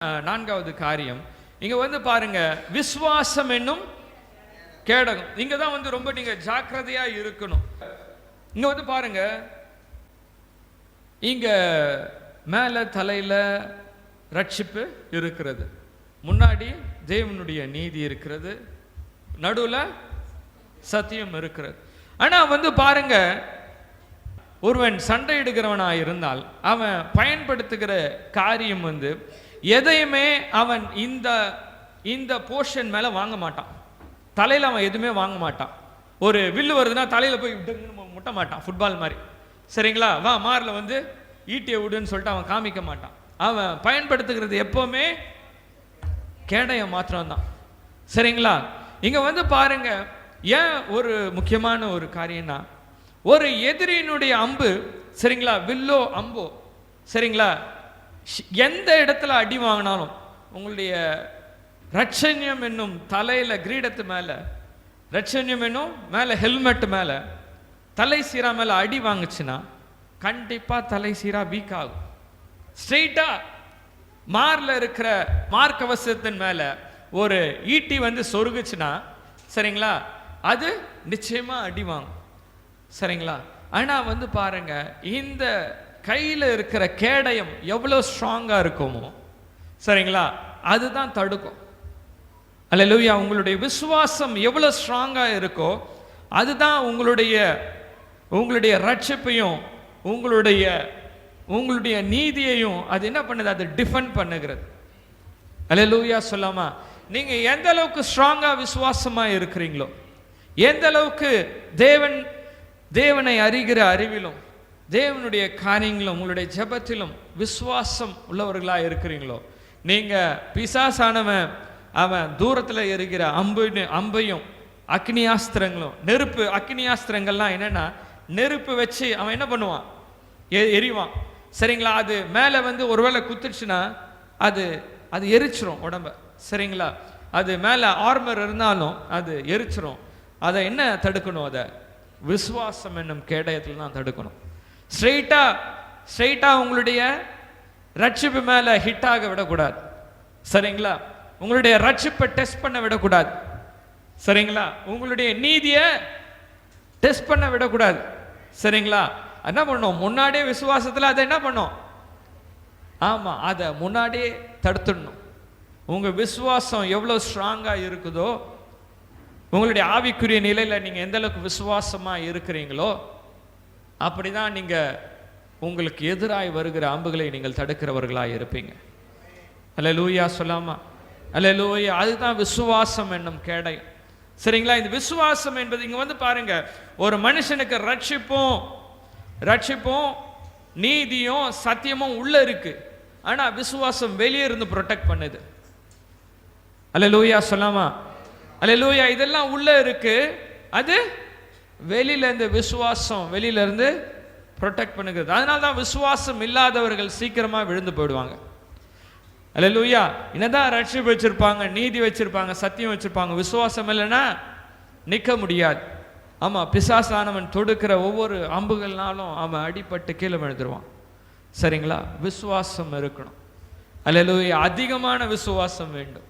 நான்காவது காரியம் இங்க வந்து பாருங்க, விசுவாசம் என்னும் கேடகம். இங்க தான் வந்து ரொம்ப நீங்க ஜாக்கிரதையா இருக்கணும். இங்க வந்து பாருங்க, இங்க மேல தலையில ரட்சிப்பு இருக்கிறது, முன்னாடி தேவனுடைய நீதி இருக்கிறது, நடுவுல சத்தியம் இருக்கிறது. ஆனா வந்து பாருங்க, ஒருவன் சண்டையிடுகிறவனா இருந்தால் அவன் பயன்படுத்துகிற காரியம் வந்து எதையுமே அவன் இந்த போர்ஷன் மேல வாங்க மாட்டான். தலையில அவன் எதுவுமே வாங்க மாட்டான். ஒரு வில்லு வருதுன்னா தலையில போய் முட்ட மாட்டான், ஃபுட்பால் மாதிரி. சரிங்களா? வா மார்ல வந்து ஈட்டியை விடுன்னு சொல்லிட்டு அவன் காமிக்க மாட்டான். அவன் பயன்படுத்துகிறது எப்பவுமே கேடயம் மாத்திரம்தான். சரிங்களா? இங்க வந்து பாருங்க, ஏன் ஒரு முக்கியமான ஒரு காரியம்னா, ஒரு எதிரியினுடைய அம்பு, சரிங்களா, வில்லோ அம்போ, சரிங்களா, எந்த இடத்துல அடி வாங்கினாலும் உங்களுடைய ரட்சண்யம் என்னும் தலையில கிரீடத்து மேல, ரட்சண்யம் என்னும் மேல ஹெல்மெட் மேல, தலை சீரா மேல அடி வாங்குச்சுன்னா கண்டிப்பா தலை சீரா வீக் ஆகும். ஸ்ட்ரெயிட்டா மார்ல இருக்கிற மார்க்கவசத்தின் மேல ஒரு ஈட்டி வந்து சொருகுச்சுன்னா, சரிங்களா, அது நிச்சயமா அடி வாங்கும். சரிங்களா? ஆனா வந்து பாருங்க, இந்த கையில இருக்கிற கேடயம் எவ்வளவு ஸ்ட்ராங்கா இருக்குமோ, சரிங்களா, அதுதான் தடுக்கும். அல்லேலூயா. உங்களுடைய விசுவாசம் எவ்வளவு ஸ்ட்ராங்கா இருக்கோ அதுதான் உங்களுடைய ரட்சிப்பையும் உங்களுடைய நீதியையும் அது என்ன பண்ணுது, அது டிஃபெண்ட் பண்ணுகிறது. அல்லேலூயா சொல்லாமா? நீங்க எந்த அளவுக்கு ஸ்ட்ராங்கா விசுவாசமா இருக்கிறீங்களோ, எந்த அளவுக்கு தேவனை அறிகிற அறிவிலும் தேவனுடைய காரியங்களும் உங்களுடைய ஜெபத்திலும் விசுவாசம் உள்ளவர்களா இருக்கிறீங்களோ, நீங்க பிசாசானவன் அவன் தூரத்துல எரிகிற அம்பையும் அக்னியாஸ்திரங்களும், நெருப்பு அக்னியாஸ்திரங்கள்லாம் என்னன்னா, நெருப்பு வச்சு அவன் என்ன பண்ணுவான், எரிவான். சரிங்களா? அது மேல வந்து ஒருவேளை குத்துச்சுன்னா அது எரிச்சிரும் உடம்ப. சரிங்களா? அது மேல ஆர்மர் இருந்தாலும் அது எரிச்சிரும். அதை என்ன தடுக்கணும்? அதை விசுவாசம் என்னும் கேடயத்தில் தான் தடுக்கணும். ஸ்ட்ரெயிட்டா உங்களுடைய ரட்சிப்பு மேல ஹிட் ஆக விடக்கூடாது. சரிங்களா? உங்களுடைய ரட்சிப்பை டெஸ்ட் பண்ண விடக்கூடாது. சரிங்களா? உங்களுடைய நீதியை டெஸ்ட் பண்ண விடக்கூடாது. சரிங்களா? என்ன பண்ணோம், முன்னாடியே விசுவாசத்தில் அதை என்ன பண்ணோம், ஆமா, அதை முன்னாடியே தடுத்துடணும். உங்க விசுவாசம் எவ்வளவு ஸ்ட்ராங்கா இருக்குதோ, உங்களுடைய ஆவிக்குரிய நிலையில நீங்க எந்த அளவுக்கு விசுவாசமா இருக்கிறீங்களோ, அப்படிதான் நீங்க உங்களுக்கு எதிராய் வருகிற அம்புகளை நீங்கள் தடுக்கிறவர்களாக இருப்பீங்க. அல்லேலூயா சொல்லாமா? அல்லேலூயா. அதுதான் விசுவாசம் என்னும் கேடயம். சரிங்களா? இந்த விசுவாசம் என்பது இங்க வந்து பாருங்க, ஒரு மனுஷனுக்கு ரட்சிப்பும் நீதியும் சத்தியமும் உள்ள இருக்கு. ஆனா விசுவாசம் வெளியே இருந்து ப்ரொடெக்ட் பண்ணுது. அல்லேலூயா சொல்லாமா? அல்லேலூயா. இதெல்லாம் உள்ள இருக்கு, அது வெளியில இருந்து விசுவாசம் வெளியில இருந்து ப்ரொடெக்ட் பண்ணுகிறது. அதனால தான் விசுவாசம் இல்லாதவர்கள் சீக்கிரமா விழுந்து போயிடுவாங்க. அல்லேலூயா. என்னதான் ரட்சிப்பு வச்சிருப்பாங்க, நீதி வச்சிருப்பாங்க, சத்தியம் வச்சிருப்பாங்க, விசுவாசம் இல்லைன்னா நிற்க முடியாது. ஆமா, பிசாசானவன் தொடுக்கிற ஒவ்வொரு அம்புகள்னாலும் அவன் அடிபட்டு கீழே விழுந்துருவான். சரிங்களா? விசுவாசம் இருக்கணும். அல்லேலூயா. அதிகமான விசுவாசம் வேண்டும்.